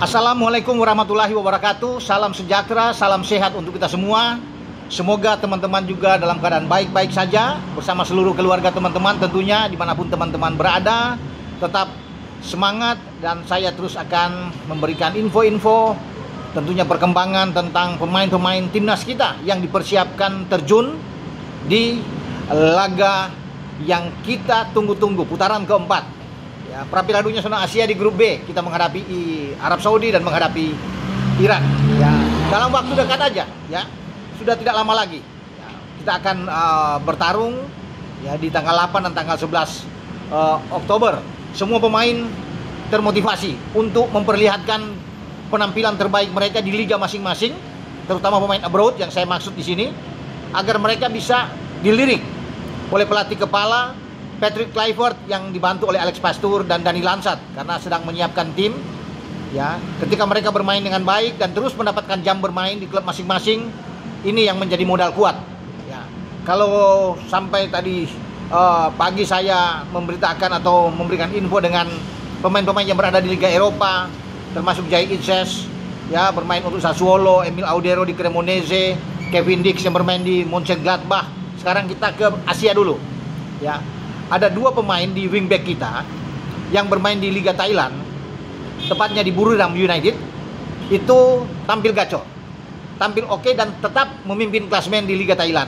Assalamualaikum warahmatullahi wabarakatuh. Salam sejahtera, salam sehat untuk kita semua. Semoga teman-teman juga dalam keadaan baik-baik saja, bersama seluruh keluarga teman-teman tentunya, dimanapun teman-teman berada. Tetap semangat, dan saya terus akan memberikan info-info, tentunya perkembangan tentang pemain-pemain timnas kita yang dipersiapkan terjun di laga yang kita tunggu-tunggu, putaran keempat ya, Piala Dunia Zona Asia di grup B. Kita menghadapi Arab Saudi dan menghadapi Iran ya, dalam waktu dekat aja ya, sudah tidak lama lagi ya, kita akan bertarung ya di tanggal 8 dan tanggal 11 Oktober. Semua pemain termotivasi untuk memperlihatkan penampilan terbaik mereka di liga masing-masing, terutama pemain abroad yang saya maksud di sini, agar mereka bisa dilirik oleh pelatih kepala Patrick Kluivert yang dibantu oleh Alex Pastoor dan Dani Lansat, karena sedang menyiapkan tim ya. Ketika mereka bermain dengan baik dan terus mendapatkan jam bermain di klub masing-masing, ini yang menjadi modal kuat ya. Kalau sampai tadi pagi saya memberitakan atau memberikan info dengan pemain-pemain yang berada di Liga Eropa, termasuk Jai Itses ya, bermain untuk Sassuolo, Emil Audero di Cremonese, Kevin Dix yang bermain di Mönchengladbach. Sekarang kita ke Asia dulu ya. Ada dua pemain di wingback kita yang bermain di Liga Thailand, tepatnya di Buriram United. Itu tampil gacor, tampil oke, dan tetap memimpin klasemen di Liga Thailand.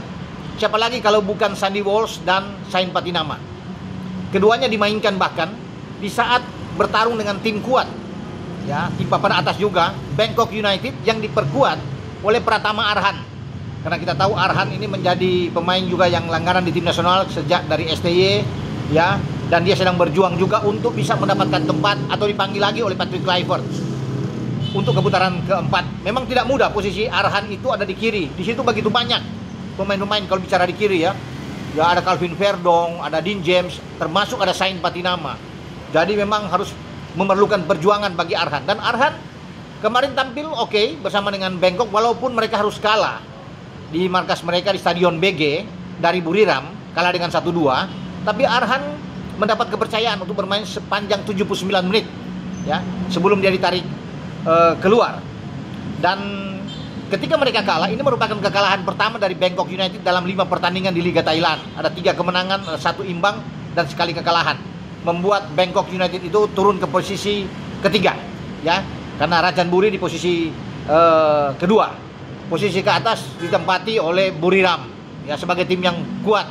Siapa lagi kalau bukan Sandy Walsh dan Sain Patinama. Keduanya dimainkan bahkan di saat bertarung dengan tim kuat ya, di papan atas juga, Bangkok United, yang diperkuat oleh Pratama Arhan. Karena kita tahu Arhan ini menjadi pemain juga yang langganan di tim nasional sejak dari STY ya, dan dia sedang berjuang juga untuk bisa mendapatkan tempat atau dipanggil lagi oleh Patrick Kluivert untuk keputaran keempat. Memang tidak mudah, posisi Arhan itu ada di kiri. Di situ begitu banyak pemain-pemain kalau bicara di kiri ya. Ya, ada Calvin Verdong, ada Dean James, termasuk ada Sain Patinama. Jadi memang harus memerlukan perjuangan bagi Arhan. Dan Arhan kemarin tampil oke bersama dengan Bangkok, walaupun mereka harus kalah di markas mereka di Stadion BG dari Buriram, kalah dengan 1-2. Tapi Arhan mendapat kepercayaan untuk bermain sepanjang 79 menit ya, sebelum dia ditarik keluar. Dan ketika mereka kalah, ini merupakan kekalahan pertama dari Bangkok United dalam 5 pertandingan di Liga Thailand. Ada 3 kemenangan, 1 imbang, dan sekali kekalahan, membuat Bangkok United itu turun ke posisi ketiga ya, karena Ratchanburi di posisi kedua. Posisi ke atas ditempati oleh Buriram ya, sebagai tim yang kuat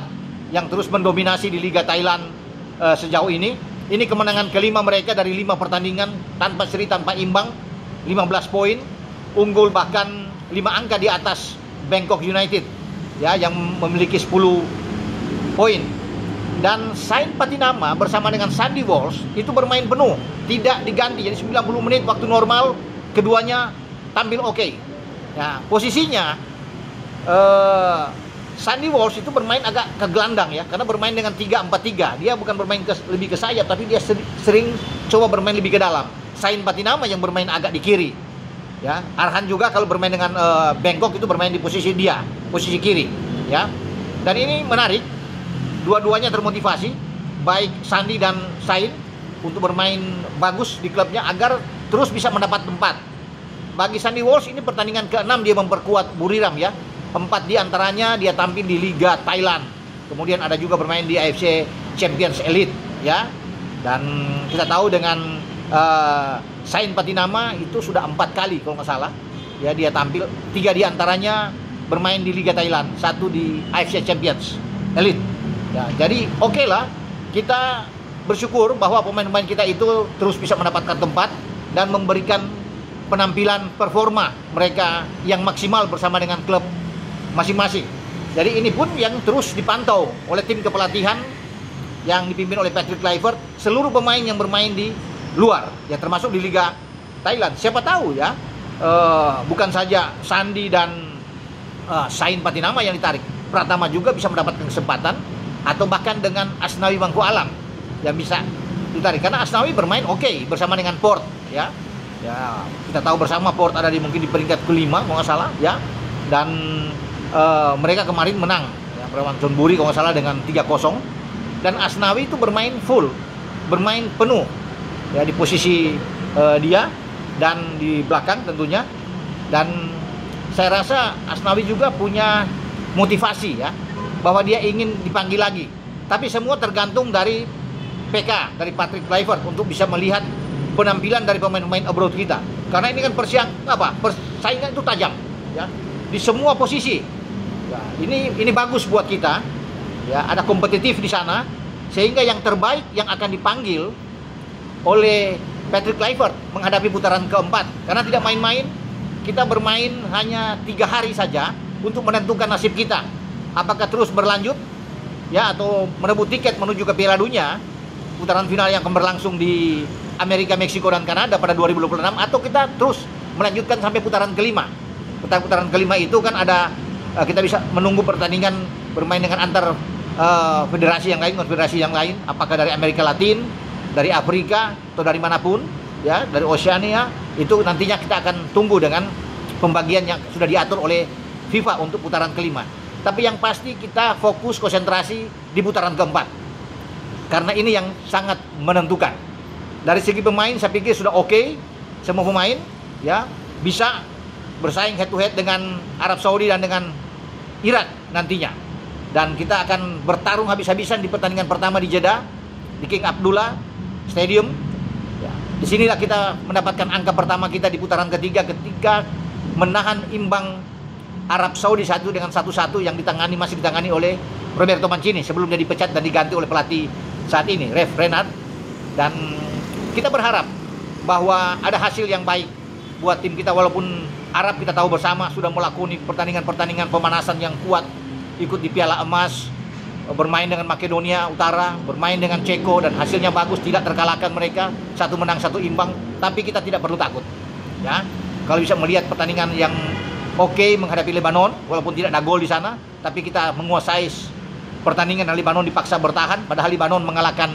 yang terus mendominasi di Liga Thailand sejauh ini. Ini kemenangan kelima mereka dari 5 pertandingan, tanpa seri, tanpa imbang, 15 poin, unggul bahkan 5 angka di atas Bangkok United ya, yang memiliki 10 poin. Dan Sain Patinama bersama dengan Sandy Walsh itu bermain penuh, tidak diganti. Jadi 90 menit waktu normal, keduanya tampil oke ya. Posisinya Sandy Walsh itu bermain agak ke gelandang ya, karena bermain dengan 3-4-3. Dia bukan bermain lebih ke sayap, tapi dia sering coba bermain lebih ke dalam. Sain Patinama yang bermain agak di kiri ya. Arhan juga kalau bermain dengan Bangkok itu bermain di posisi dia, posisi kiri ya. Dan ini menarik, dua-duanya termotivasi, baik Sandy dan Sain, untuk bermain bagus di klubnya agar terus bisa mendapat tempat. Bagi Sandy Walsh ini pertandingan ke-6 dia memperkuat Buriram ya. 4 di antaranya dia tampil di Liga Thailand. Kemudian ada juga bermain di AFC Champions Elite ya. Dan kita tahu dengan Sain Patinama itu sudah 4 kali kalau nggak salah ya, dia tampil. 3 di antaranya bermain di Liga Thailand, 1 di AFC Champions Elite ya. Jadi oke lah, kita bersyukur bahwa pemain-pemain kita itu terus bisa mendapatkan tempat dan memberikan penampilan performa mereka yang maksimal bersama dengan klub masing-masing. Jadi ini pun yang terus dipantau oleh tim kepelatihan yang dipimpin oleh Patrick Kluivert, seluruh pemain yang bermain di luar ya, termasuk di Liga Thailand. Siapa tahu ya, bukan saja Sandy dan Sain Patinama yang ditarik, Pratama juga bisa mendapatkan kesempatan, atau bahkan dengan Asnawi Mangku Alam yang bisa ditarik, karena Asnawi bermain oke bersama dengan Port ya. Ya, kita tahu bersama Port ada mungkin di peringkat kelima kalau nggak salah ya. Dan mereka kemarin menang ya, melawan Chonburi kalau nggak salah dengan 3-0. Dan Asnawi itu bermain full, bermain penuh ya di posisi dia. dan di belakang tentunya. Dan saya rasa Asnawi juga punya motivasi ya, bahwa dia ingin dipanggil lagi. Tapi semua tergantung dari PK, dari Patrick Kluivert, untuk bisa melihat penampilan dari pemain-pemain abroad kita. Karena ini kan persaingan itu tajam ya, di semua posisi. Ya, ini bagus buat kita. Ya, ada kompetitif di sana, sehingga yang terbaik yang akan dipanggil oleh Patrick Kluivert menghadapi putaran keempat. Karena tidak main-main, kita bermain hanya 3 hari saja untuk menentukan nasib kita. Apakah terus berlanjut ya, atau merebut tiket menuju ke Piala Dunia putaran final yang akan berlangsung di Amerika, Meksiko, dan Kanada pada 2026, atau kita terus melanjutkan sampai putaran kelima. Putaran kelima itu kan ada, kita bisa menunggu pertandingan bermain dengan antar federasi yang lain, konfederasi yang lain, apakah dari Amerika Latin, dari Afrika, atau dari manapun ya, dari Oceania. Itu nantinya kita akan tunggu dengan pembagian yang sudah diatur oleh FIFA untuk putaran kelima. Tapi yang pasti kita fokus konsentrasi di putaran keempat, karena ini yang sangat menentukan. Dari segi pemain saya pikir sudah oke, semua pemain ya bisa bersaing head to head dengan Arab Saudi dan dengan Irak nantinya. Dan kita akan bertarung habis-habisan di pertandingan pertama di Jeddah, di King Abdullah Stadium. Ya, disinilah kita mendapatkan angka pertama kita di putaran ketiga, ketika menahan imbang Arab Saudi 1-1 yang masih ditangani oleh Roberto Mancini sebelum dia dipecat dan diganti oleh pelatih saat ini, Ref Renard. Dan kita berharap bahwa ada hasil yang baik buat tim kita, walaupun Arab kita tahu bersama sudah melakukan pertandingan-pertandingan pemanasan yang kuat, ikut di Piala Emas, bermain dengan Makedonia Utara, bermain dengan Ceko, dan hasilnya bagus, tidak terkalahkan mereka, 1 menang 1 imbang. Tapi kita tidak perlu takut ya, kalau bisa melihat pertandingan yang oke menghadapi Lebanon, walaupun tidak ada gol di sana, tapi kita menguasai pertandingan dan Lebanon dipaksa bertahan, padahal Lebanon mengalahkan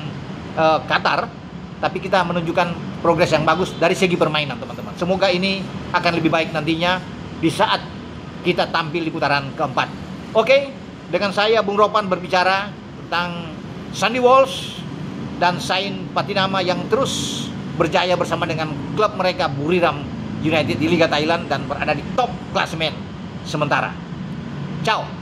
Qatar. Tapi kita menunjukkan progres yang bagus dari segi permainan, teman-teman. Semoga ini akan lebih baik nantinya di saat kita tampil di putaran keempat. Oke, dengan saya Bung Ropan berbicara tentang Sandy Walsh dan Sain Patinama yang terus berjaya bersama dengan klub mereka Buriram United di Liga Thailand dan berada di top klasemen sementara. Ciao.